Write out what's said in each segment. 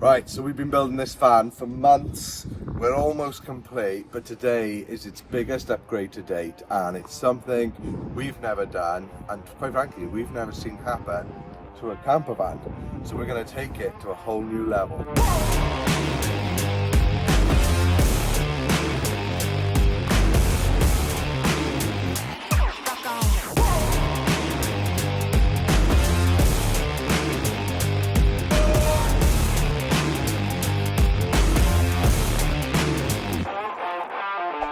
Right, so we've been building this van for months. We're almost complete, but today is its biggest upgrade to date, and it's something we've never done, and quite frankly, we've never seen happen to a camper van. So we're going to take it to a whole new level.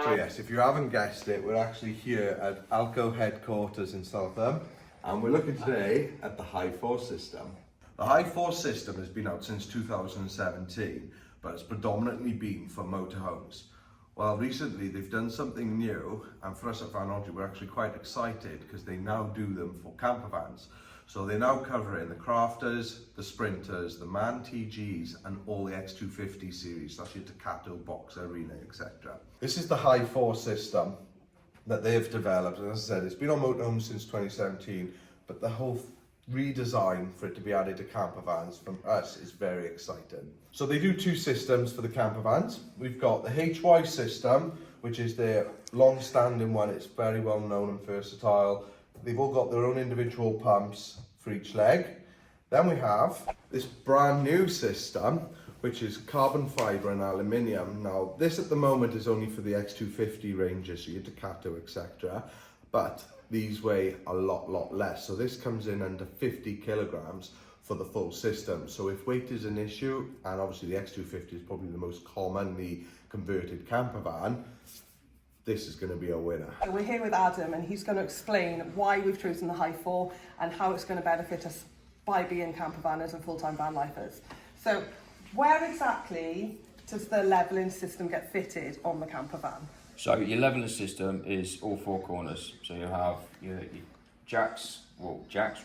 So yes, if you haven't guessed it, we're actually here at AL-KO headquarters in Southam, and we're looking today at the Hy4 system. The Hy4 system has been out since 2017, but it's predominantly been for motorhomes. Well, recently they've done something new, and for us at Vanology, we're actually quite excited because they now do them for campervans. So they're now covering the Crafters, the Sprinters, the MAN TGEs, and all the X250 series. That's your Ducato, Boxer, Relay, etc. This is the Hy4 system that they've developed, and as I said, it's been on motorhomes since 2017, but the whole redesign for it to be added to campervans from us is very exciting. So they do two systems for the campervans. We've got the HY system, which is their long-standing one. It's very well known and versatile. They've all got their own individual pumps for each leg. Then we have this brand new system, which is carbon fibre and aluminium. Now, this at the moment is only for the X250 ranges, so your Ducato, etc. But these weigh a lot less. So this comes in under 50 kilograms for the full system. So if weight is an issue, and obviously the X250 is probably the most commonly converted camper van, this is going to be a winner. So we're here with Adam, and he's going to explain why we've chosen the Hy4 and how it's going to benefit us by being camper vanners and full-time van lifers. So where exactly does the levelling system get fitted on the camper van? So your levelling system is all four corners. So you have your jacks,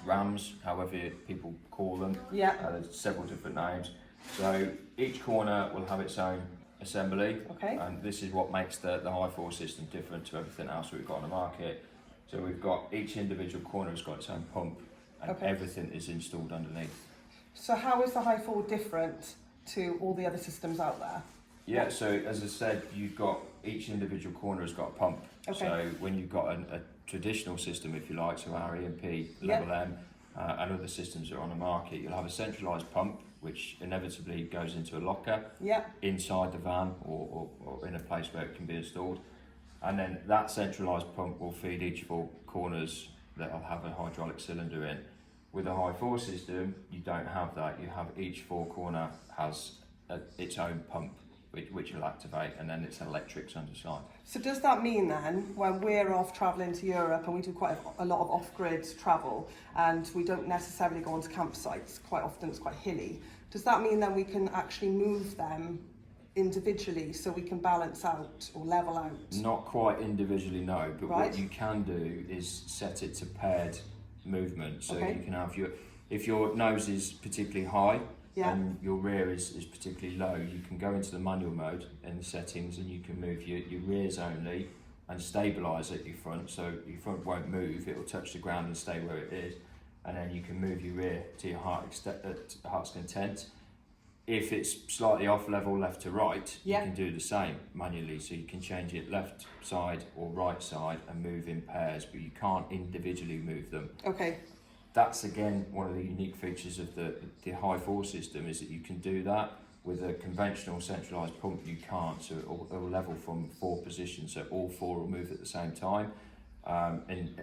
rams, however people call them. Yeah. There's several different names. So each corner will have its own assembly. Okay. And this is what makes the Hy4 system different to everything else we've got on the market. So we've got each individual corner has got its own pump, and everything is installed underneath. So how is the Hy4 different to all the other systems out there? Yeah, so as I said, you've got each individual corner has got a pump. Okay. So when you've got a traditional system, if you like, so our EMP, Level M, and other systems that are on the market, you'll have a centralised pump, which inevitably goes into a locker inside the van or in a place where it can be installed. And then that centralised pump will feed each four corners that will have a hydraulic cylinder in. With a Hy4 system, you don't have that. You have each four corner has its own pump, which will activate, and then it's electrics underside. So does that mean then, when we're off travelling to Europe, and we do quite a lot of off-grid travel, and we don't necessarily go onto campsites, quite often it's quite hilly, does that mean then we can actually move them individually so we can balance out or level out? Not quite individually, no, but what you can do is set it to paired movement. So you can have if your nose is particularly high, and your rear is particularly low, you can go into the manual mode in the settings, and you can move your rears only and stabilise at your front, so your front won't move, it will touch the ground and stay where it is, and then you can move your rear to your heart's content. If it's slightly off level left to right, you can do the same manually, so you can change it left side or right side and move in pairs, but you can't individually move them. Okay. That's again one of the unique features of the Hy4 system, is that you can do that. With a conventional centralised pump you can't, so it will level from four positions, so all four will move at the same time. And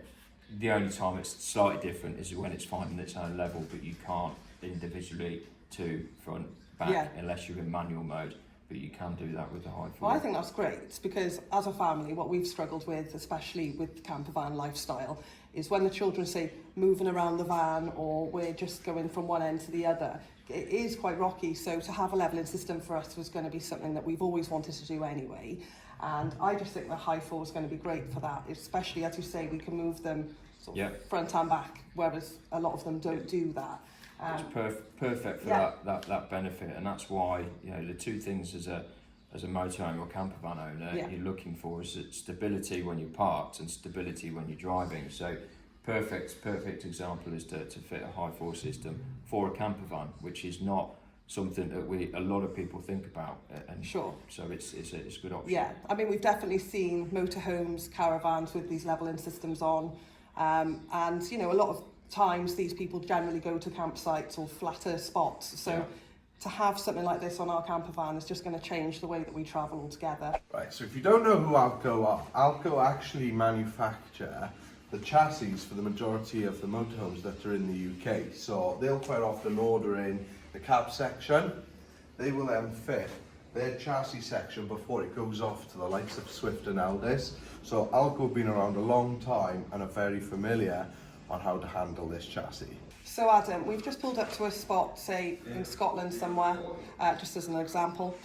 the only time it's slightly different is when it's finding its own level, but you can't individually to front, back, unless you're in manual mode. But you can do that with the Hy4. Well, I think that's great, because as a family, what we've struggled with, especially with the camper van lifestyle, is when the children say moving around the van, or we're just going from one end to the other, it is quite rocky. So to have a levelling system for us was going to be something that we've always wanted to do anyway. And I just think the Hy4 is going to be great for that, especially as you say, we can move them sort of front and back, whereas a lot of them don't do that. It's perfect for that benefit, and that's why the two things as a motorhome or camper van owner you're looking for is stability when you're parked and stability when you're driving. So perfect example is to fit a Hy4 system for a camper van, which is not something that a lot of people think about, and sure. So it's a good option. Yeah, I mean, we've definitely seen motorhomes, caravans with these levelling systems on, and you know, a lot of times these people generally go to campsites or flatter spots, so to have something like this on our camper van is just going to change the way that we travel altogether. Right, so if you don't know who AL-KO are, AL-KO actually manufacture the chassis for the majority of the motorhomes that are in the UK. So they'll quite often order in the cab section. They will then fit their chassis section before it goes off to the likes of Swift and Aldis. So AL-KO have been around a long time and are very familiar on how to handle this chassis. So Adam, we've just pulled up to a spot, say in Scotland somewhere, just as an example.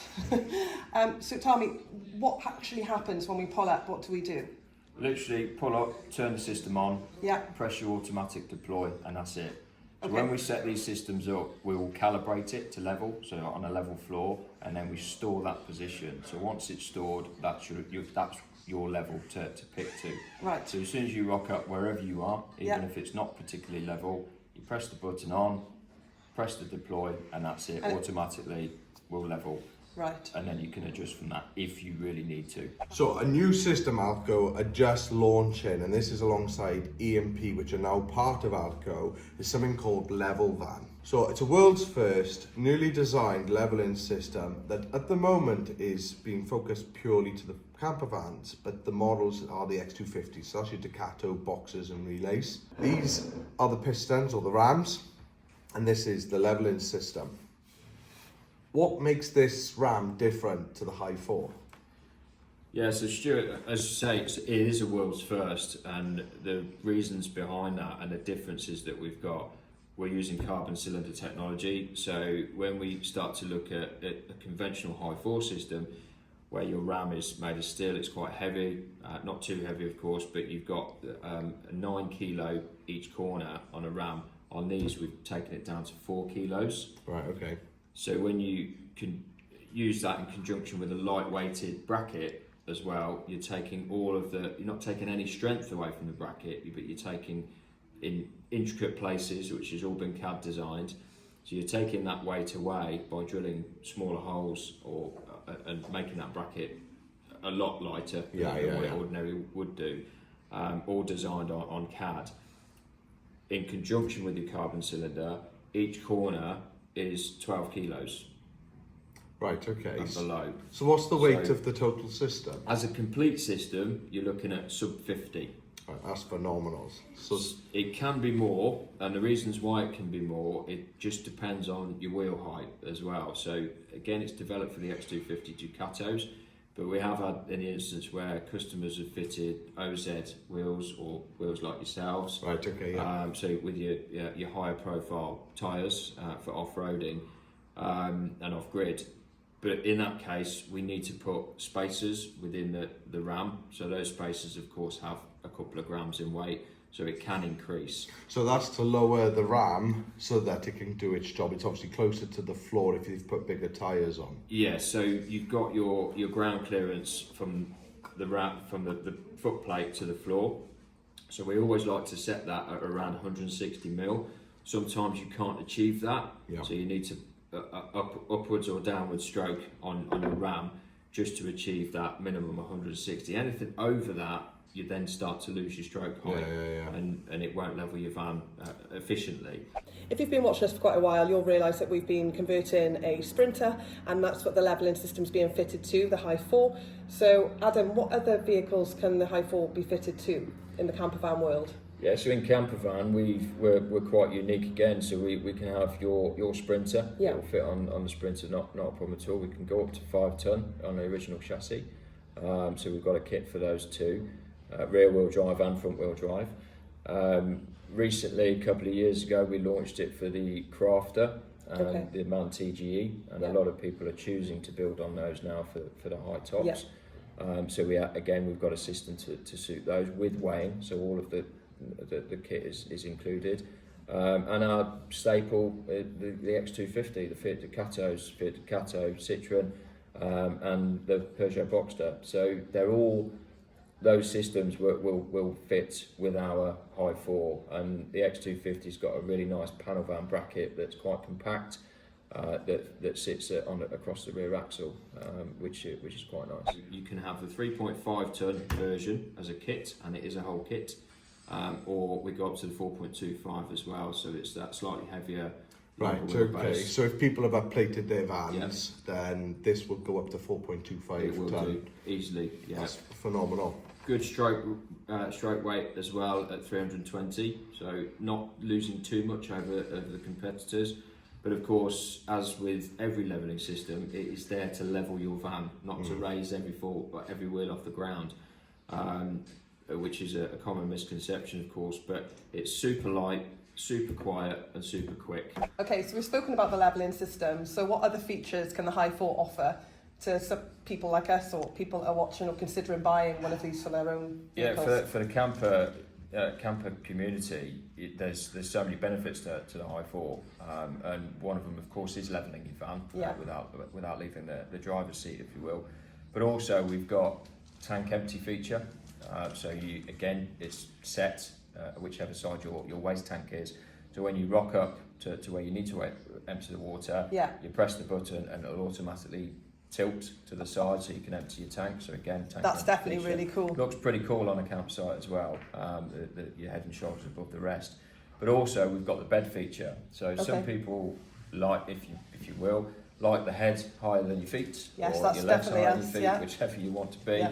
So tell me, what actually happens when we pull up? What do we do? Literally pull up, turn the system on, press your automatic deploy, and that's it. So when we set these systems up, we will calibrate it to level, so on a level floor, and then we store that position. So once it's stored, that's your level to pick to. Right. So as soon as you rock up wherever you are, even if it's not particularly level, you press the button on, press the deploy, and that's it. Automatically will level. Right. And then you can adjust from that if you really need to. So a new system AL-KO are just launching, and this is alongside EMP, which are now part of AL-KO, is something called Level Van. So it's a world's first newly designed leveling system that at the moment is being focused purely to the camper vans, but the models are the X250, so that's your Ducato boxes and relays. These are the pistons or the rams, and this is the leveling system. What makes this ram different to the Hy4? Yeah, so Stuart, as you say, it is a world's first, and the reasons behind that and the differences that we've got, we're using carbon cylinder technology. So when we start to look at a conventional Hy4 system, where your ram is made of steel, it's quite heavy, not too heavy of course, but you've got 9 kilo each corner on a ram. On these, we've taken it down to 4 kilos. Right, okay. So when you can use that in conjunction with a light-weighted bracket as well, you're taking you're not taking any strength away from the bracket, but you're taking in intricate places, which has all been CAD designed. So you're taking that weight away by drilling smaller holes and making that bracket a lot lighter than what it ordinarily would do, all designed on CAD. In conjunction with your carbon cylinder, each corner is 12 kilos. Right, okay. And below. So what's the weight of the total system? As a complete system, you're looking at sub 50. Right, that's phenomenal. So it can be more, and the reasons why it can be more, it just depends on your wheel height as well. So again, it's developed for the X250 Ducatos, but we have had an instance where customers have fitted OZ wheels or wheels like yourselves. Right, okay, yeah. So with your higher profile tyres for off-roading and off-grid. But in that case, we need to put spacers within the ram. So those spacers, of course, have a couple of grams in weight, so it can increase. So that's to lower the ram so that it can do its job. It's obviously closer to the floor if you've put bigger tyres on. Yeah, so you've got your ground clearance from the ram, from the foot plate to the floor. So we always like to set that at around 160 mil. Sometimes you can't achieve that, so you need to upwards or downward stroke on your ram just to achieve that minimum 160. Anything over that, you then start to lose your stroke height, and it won't level your van efficiently. If you've been watching us for quite a while, you'll realise that we've been converting a Sprinter, and that's what the levelling system's being fitted to, the Hy4. So Adam, what other vehicles can the Hy4 be fitted to in the campervan world? Yeah, so in Campervan we're quite unique again. So we can have your Sprinter. Yeah. It'll fit on the Sprinter, not a problem at all. We can go up to 5 ton on the original chassis. So we've got a kit for those two, rear wheel drive and front wheel drive. Recently, a couple of years ago, we launched it for the Crafter and the MAN TGE, and a lot of people are choosing to build on those now for the high tops. So we've got a system to suit those with weighing, so all of the kit is included, and our staple, the X250, the Fiat Ducatos, Fiat Ducato, Citroen, and the Peugeot Boxster. So they're all, those systems will fit with our Hy4, and the X250's got a really nice panel van bracket that's quite compact, that sits across the rear axle, which is quite nice. You can have the 3.5 ton version as a kit, and it is a whole kit, or we go up to the 4.25 as well, so it's that slightly heavier. Right, okay. So if people have upplated their vans, then this will go up to 4.25 It will do easily. Yeah, that's phenomenal. Good stroke weight as well at 320, so not losing too much over the competitors. But of course, as with every levelling system, it is there to level your van, not to raise every wheel off the ground, which is a common misconception, of course. But it's super light, super quiet, and super quick. Okay, so we've spoken about the levelling system. So what other features can the Hy4 offer to some people like us, or people that are watching or considering buying one of these for their own vehicles? Yeah, for the camper community, there's so many benefits to the Hy4, and one of them, of course, is levelling your van without leaving the driver's seat, if you will. But also we've got tank empty feature, so it's set whichever side your waste tank is. So when you rock up to where you need to empty the water, you press the button and it'll automatically tilt to the side so you can empty your tank. So again, that's definitely really cool. Looks pretty cool on a campsite as well. Your head and shoulders above the rest. But also we've got the bed feature. So some people like, if you will, like the head higher than your feet, yes, or that's your legs higher than your feet, us, whichever you want to be.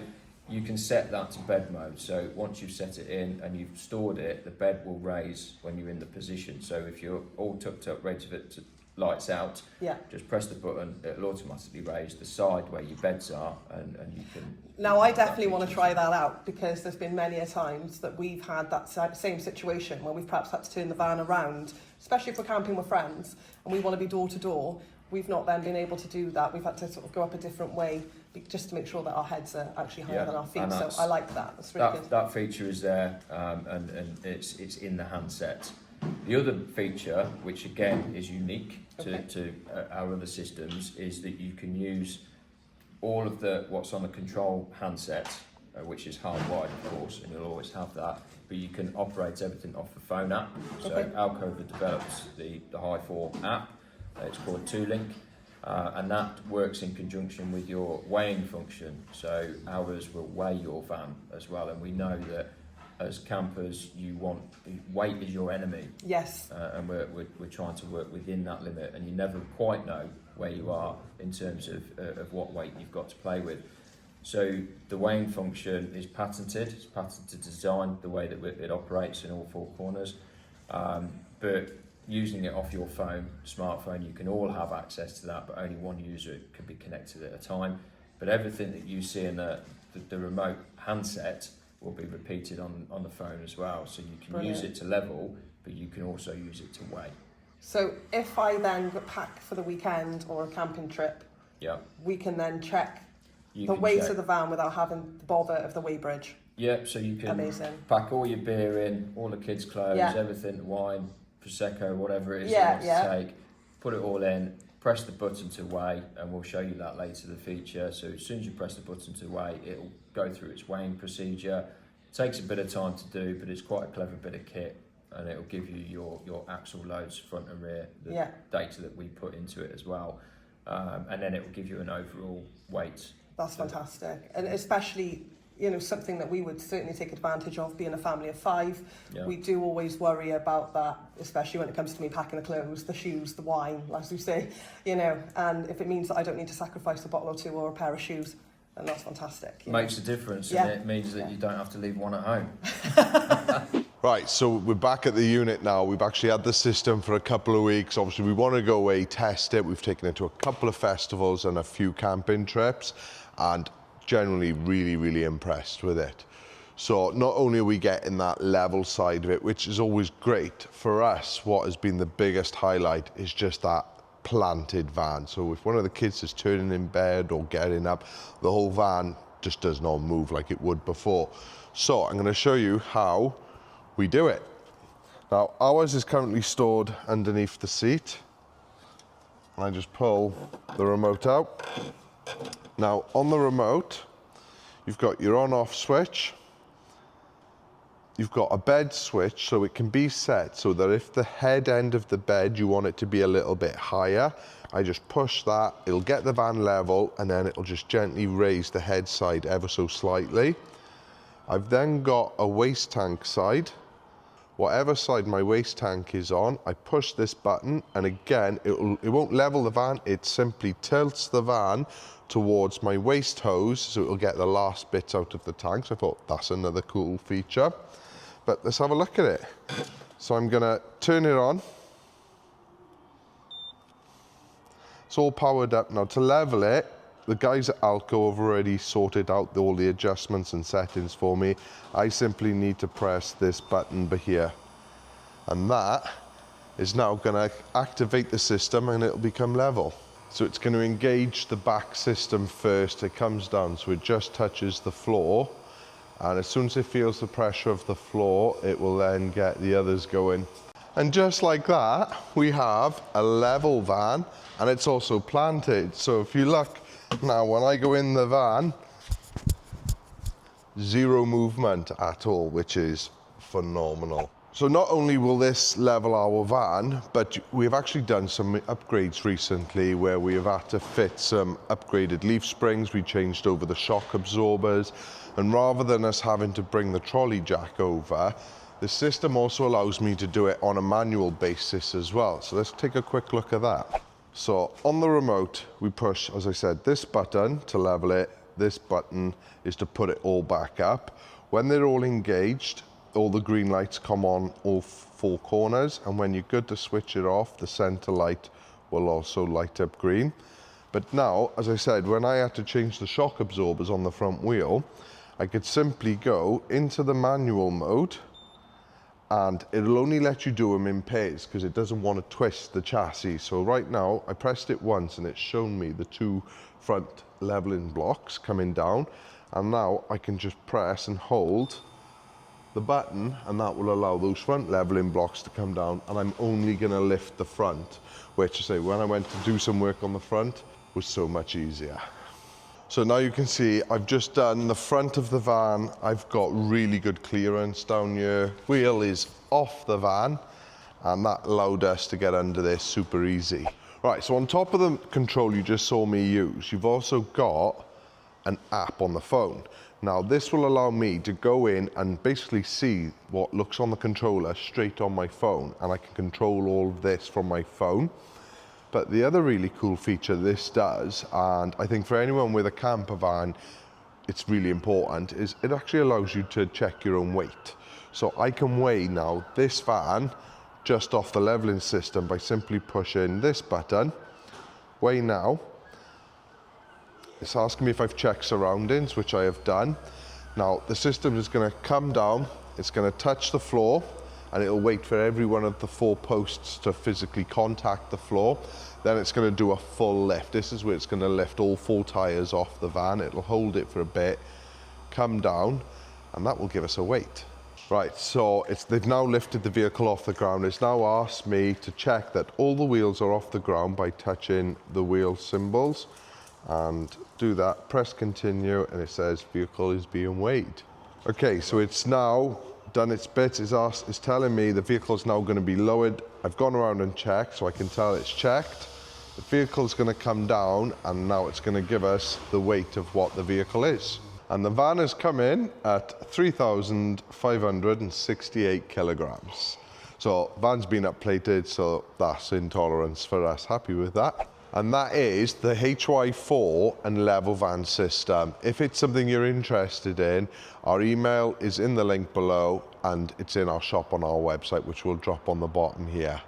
You can set that to bed mode. So once you've set it in and you've stored it, the bed will raise when you're in the position. So if you're all tucked up, ready to lights out, just press the button, it'll automatically raise the side where your beds are, and you can... Now I definitely want to try that out, because there's been many a times that we've had that same situation where we've perhaps had to turn the van around, especially if we're camping with friends and we want to be door to door. We've not then been able to do that. We've had to sort of go up a different way just to make sure that our heads are actually higher than our feet. So I like that. That's really good. That feature is there, and it's in the handset. The other feature, which again is unique to our other systems, is that you can use all of what's on the control handset, which is hardwired, of course, and you'll always have that. But you can operate everything off the phone app. So AL-KO have developed the Hy4 app. It's called 2Link, and that works in conjunction with your weighing function. So ours will weigh your van as well, and we know that as campers, weight is your enemy. Yes. And we're trying to work within that limit, and you never quite know where you are in terms of what weight you've got to play with. So the weighing function is patented. It's patented design, the way that it operates in all four corners. But using it off your smartphone, you can all have access to that, but only one user can be connected at a time. But everything that you see in the remote handset will be repeated on the phone as well. So you can use it to level, but you can also use it to weigh. So if I then pack for the weekend or a camping trip, we can then check the weight of the van without having the bother of the weighbridge. Yep, so you can pack all your beer in, all the kids' clothes, everything, wine, Prosecco, whatever it is you want to take, put it all in, press the button to weigh, and we'll show you that later, the feature. So as soon as you press the button to weigh, it'll go through its weighing procedure. It takes a bit of time to do, but it's quite a clever bit of kit, and it'll give you your axle loads front and rear, the data that we put into it as well, and then it will give you an overall weight. That's fantastic, and especially something that we would certainly take advantage of, being a family of 5. We do always worry about that, especially when it comes to me packing the clothes, the shoes, the wine, as you say, and if it means that I don't need to sacrifice a bottle or two or a pair of shoes, then that's fantastic. Makes a difference, and it means that you don't have to leave one at home. Right, so we're back at the unit now. We've actually had the system for a couple of weeks. Obviously, we want to go away, test it. We've taken it to a couple of festivals and a few camping trips, and generally really impressed with it. So not only are we getting that level side of it, which is always great, for us what has been the biggest highlight is just that planted van. So if one of the kids is turning in bed or getting up, the whole van just does not move like it would before. So I'm going to show you how we do it. Now ours is currently stored underneath the seat. I just pull the remote out. Now on the remote, you've got your on-off switch. You've got a bed switch, so it can be set so that if the head end of the bed, you want it to be a little bit higher, I just push that, it'll get the van level, and then it'll just gently raise the head side ever so slightly. I've then got a waste tank side. Whatever side my waste tank is on, I push this button, and again, it won't level the van, it simply tilts the van towards my waste hose, so it'll get the last bits out of the tank. So I thought that's another cool feature. But let's have a look at it. So I'm gonna turn it on. It's all powered up now. To level it, the guys at AL-KO have already sorted out all the adjustments and settings for me. I simply need to press this button here. And that is now gonna activate the system and it'll become level. So it's gonna engage the back system first. It comes down, so it just touches the floor. And as soon as it feels the pressure of the floor, it will then get the others going. And just like that, we have a level van, and it's also planted. So if you look, now when I go in the van, zero movement at all, which is phenomenal. So not only will this level our van, but we've actually done some upgrades recently where we have had to fit some upgraded leaf springs. We changed over the shock absorbers, and rather than us having to bring the trolley jack over, the system also allows me to do it on a manual basis as well. So let's take a quick look at that. So on the remote, we push, as I said, this button to level it. This button is to put it all back up. When they're all engaged, all the green lights come on all four corners, and when you're good to switch it off, the center light will also light up green. But now, as I said, when I had to change the shock absorbers on the front wheel, I could simply go into the manual mode, and it'll only let you do them in pairs because it doesn't want to twist the chassis. So right now, I pressed it once and it's shown me the two front leveling blocks coming down, and now I can just press and hold the button, and that will allow those front leveling blocks to come down, and I'm only going to lift the front, which I say when I went to do some work on the front was so much easier. So now you can see I've just done the front of the van. I've got really good clearance down here. Wheel is off the van, and that allowed us to get under this super easy. Right, so on top of the control you just saw me use, you've also got an app on the phone. Now this will allow me to go in and basically see what looks on the controller straight on my phone, and I can control all of this from my phone. But the other really cool feature this does, and I think for anyone with a camper van it's really important, is it actually allows you to check your own weight. So I can weigh now this van just off the leveling system by simply pushing this button, weigh now. It's asking me if I've checked surroundings, which I have done. Now the system is going to come down, it's going to touch the floor, and it'll wait for every one of the four posts to physically contact the floor. Then it's going to do a full lift. This is where it's going to lift all four tyres off the van. It'll hold it for a bit, come down, and that will give us a weight. Right, so they've now lifted the vehicle off the ground. It's now asked me to check that all the wheels are off the ground by touching the wheel symbols. And do that, press continue, and it says vehicle is being weighed. Okay, so it's now done its bit. It's telling me the vehicle is now going to be lowered. I've gone around and checked, so I can tell it's checked. The vehicle is going to come down, and now it's going to give us the weight of what the vehicle is. And the van has come in at 3,568 kilograms. So van's been upplated, so that's in tolerance for us. Happy with that. And that is the HY4 and level van system. If it's something you're interested in, our email is in the link below, and it's in our shop on our website, which we'll drop on the bottom here.